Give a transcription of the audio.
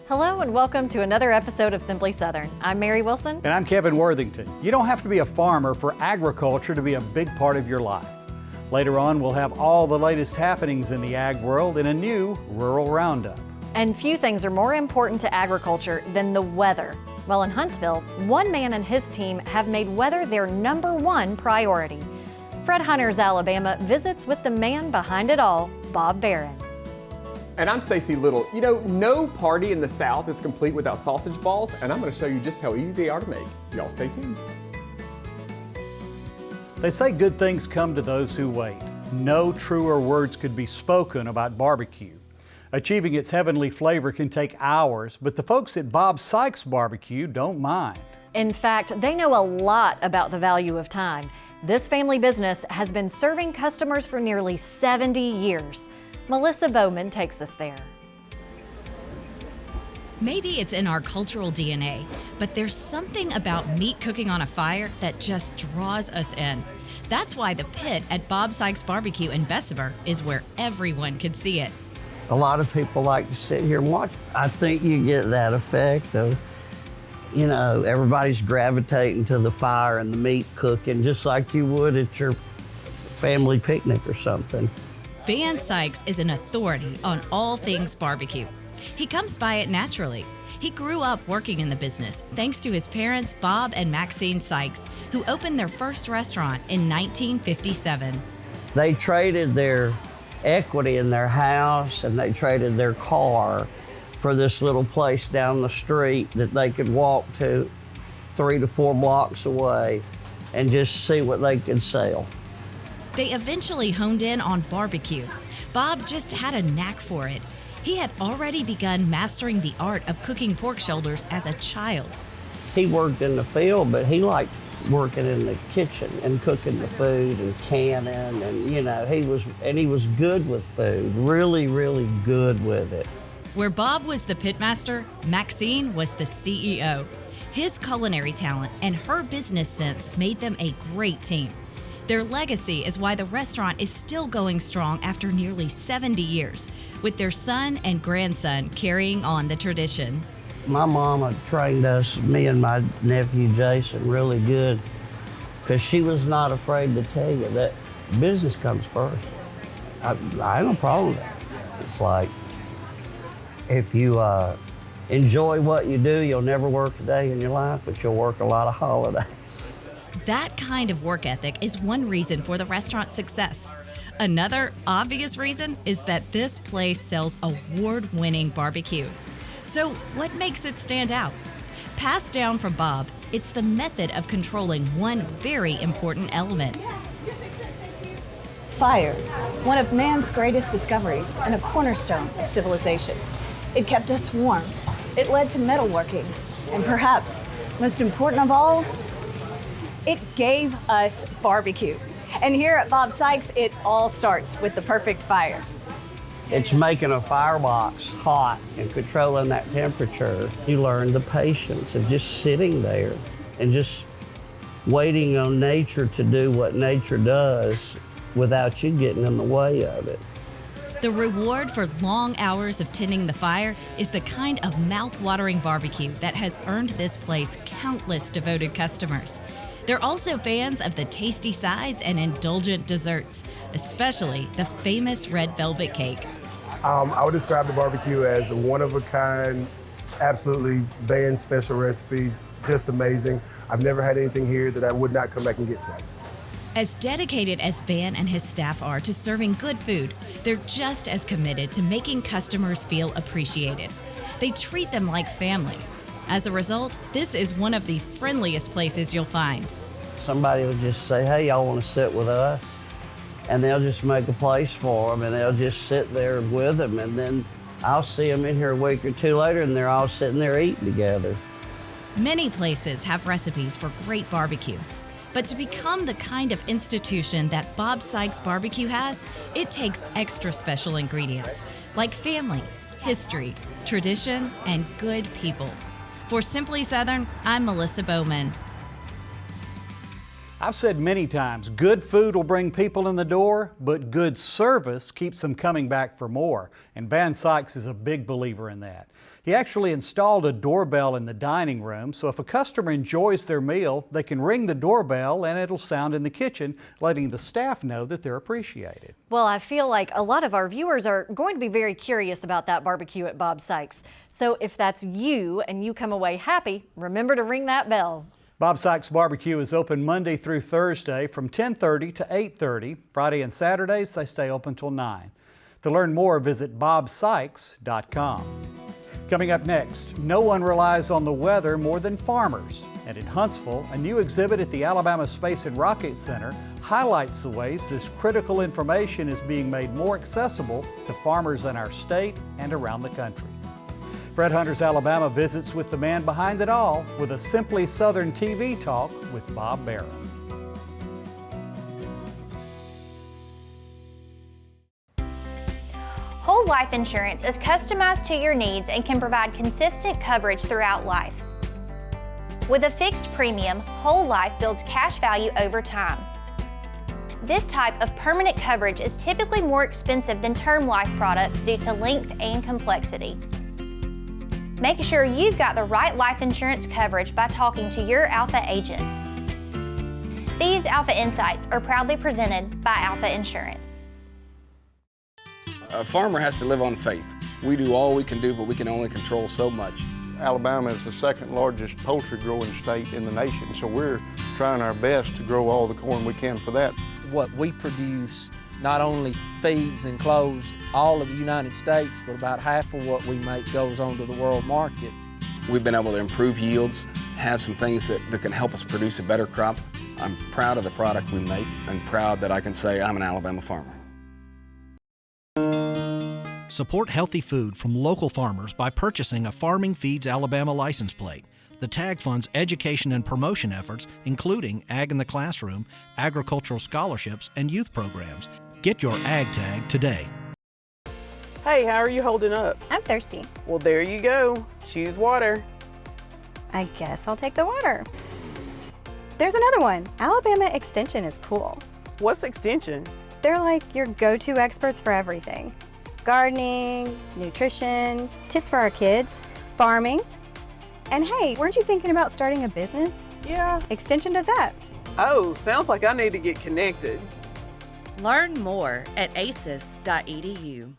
Hello and welcome to another episode of Simply Southern. I'm Mary Wilson. And I'm Kevin Worthington. You don't have to be a farmer for agriculture to be a big part of your life. Later on, we'll have all the latest happenings in the ag world in a new Rural Roundup. And few things are more important to agriculture than the weather. Well, in Huntsville, one man and his team have made weather their #1 priority. Fred Hunter's Alabama visits with the man behind it all, Bob Barron. And I'm Stacy Little. You know, no party in the South is complete without sausage balls, and I'm going to show you just how easy they are to make. Y'all stay tuned. They say good things come to those who wait. No truer words could be spoken about barbecue. Achieving its heavenly flavor can take hours, but the folks at Bob Sykes Bar-B-Q don't mind. In fact, they know a lot about the value of time. This family business has been serving customers for nearly 70 years. Melissa Bowman takes us there. Maybe it's in our cultural DNA, but there's something about meat cooking on a fire that just draws us in. That's why the pit at Bob Sykes BBQ in Bessemer is where everyone can see it. A lot of people like to sit here and watch. I think you get that effect of, you know, everybody's gravitating to the fire and the meat cooking just like you would at your family picnic or something. Van Sykes is an authority on all things barbecue. He comes by it naturally. He grew up working in the business thanks to his parents, Bob and Maxine Sykes, who opened their first restaurant in 1957. They traded their equity in their house and they traded their car for this little place down the street that they could walk to 3 to 4 blocks away and just see what they could sell. They eventually honed in on barbecue. Bob just had a knack for it. He had already begun mastering the art of cooking pork shoulders as a child. He worked in the field, but he liked working in the kitchen and cooking the food and canning, and you know, he was good with food, really, really good with it. Where Bob was the pitmaster, Maxine was the CEO. His culinary talent and her business sense made them a great team. Their legacy is why the restaurant is still going strong after nearly 70 years, with their son and grandson carrying on the tradition. My mama trained us, me and my nephew Jason, really good, because she was not afraid to tell you that business comes first. I have no problem with that. It's like, if you enjoy what you do, you'll never work a day in your life, but you'll work a lot of holidays. That kind of work ethic is one reason for the restaurant's success. Another obvious reason is that this place sells award-winning barbecue. So what makes it stand out? Passed down from Bob, it's the method of controlling one very important element. Fire, one of man's greatest discoveries and a cornerstone of civilization. It kept us warm. It led to metalworking. And perhaps, most important of all, it gave us barbecue. And here at Bob Sykes, it all starts with the perfect fire. It's making a firebox hot and controlling that temperature. You learn the patience of just sitting there and just waiting on nature to do what nature does without you getting in the way of it. The reward for long hours of tending the fire is the kind of mouth-watering barbecue that has earned this place countless devoted customers. They're also fans of the tasty sides and indulgent desserts, especially the famous red velvet cake. I would describe the barbecue as a one-of-a-kind, absolutely Van special recipe, just amazing. I've never had anything here that I would not come back and get twice. As dedicated as Van and his staff are to serving good food, they're just as committed to making customers feel appreciated. They treat them like family. As a result, this is one of the friendliest places you'll find. Somebody will just say, hey, y'all want to sit with us? And they'll just make a place for them and they'll just sit there with them. And then I'll see them in here a week or two later and they're all sitting there eating together. Many places have recipes for great barbecue. But to become the kind of institution that Bob Sykes BBQ has, it takes extra special ingredients like family, history, tradition, and good people. For Simply Southern, I'm Melissa Bowman. I've said many times, good food will bring people in the door, but good service keeps them coming back for more. And Van Sykes is a big believer in that. He actually installed a doorbell in the dining room, so if a customer enjoys their meal, they can ring the doorbell and it'll sound in the kitchen, letting the staff know that they're appreciated. Well, I feel like a lot of our viewers are going to be very curious about that barbecue at Bob Sykes. So if that's you and you come away happy, remember to ring that bell. Bob Sykes BBQ is open Monday through Thursday from 10:30 to 8:30. Friday and Saturdays, they stay open till 9. To learn more, visit bobsykes.com. Coming up next, no one relies on the weather more than farmers. And in Huntsville, a new exhibit at the Alabama Space and Rocket Center highlights the ways this critical information is being made more accessible to farmers in our state and around the country. Fred Hunter's Alabama visits with the man behind it all with a Simply Southern TV talk with Bob Barron. Whole life insurance is customized to your needs and can provide consistent coverage throughout life. With a fixed premium, whole life builds cash value over time. This type of permanent coverage is typically more expensive than term life products due to length and complexity. Make sure you've got the right life insurance coverage by talking to your Alpha agent. These Alpha Insights are proudly presented by Alpha Insurance. A farmer has to live on faith. We do all we can do, but we can only control so much. Alabama is the second largest poultry growing state in the nation, so we're trying our best to grow all the corn we can for that. What we produce not only feeds and clothes all of the United States, but about half of what we make goes on to the world market. We've been able to improve yields, have some things that can help us produce a better crop. I'm proud of the product we make and proud that I can say I'm an Alabama farmer. Support healthy food from local farmers by purchasing a Farming Feeds Alabama license plate. The tag funds education and promotion efforts, including Ag in the Classroom, agricultural scholarships, and youth programs. Get your Ag tag today. Hey, how are you holding up? I'm thirsty. Well, there you go. Choose water. I guess I'll take the water. There's another one. Alabama Extension is cool. What's Extension? They're like your go-to experts for everything. Gardening, nutrition, tips for our kids, farming. And hey, weren't you thinking about starting a business? Yeah. Extension does that. Oh, sounds like I need to get connected. Learn more at aces.edu.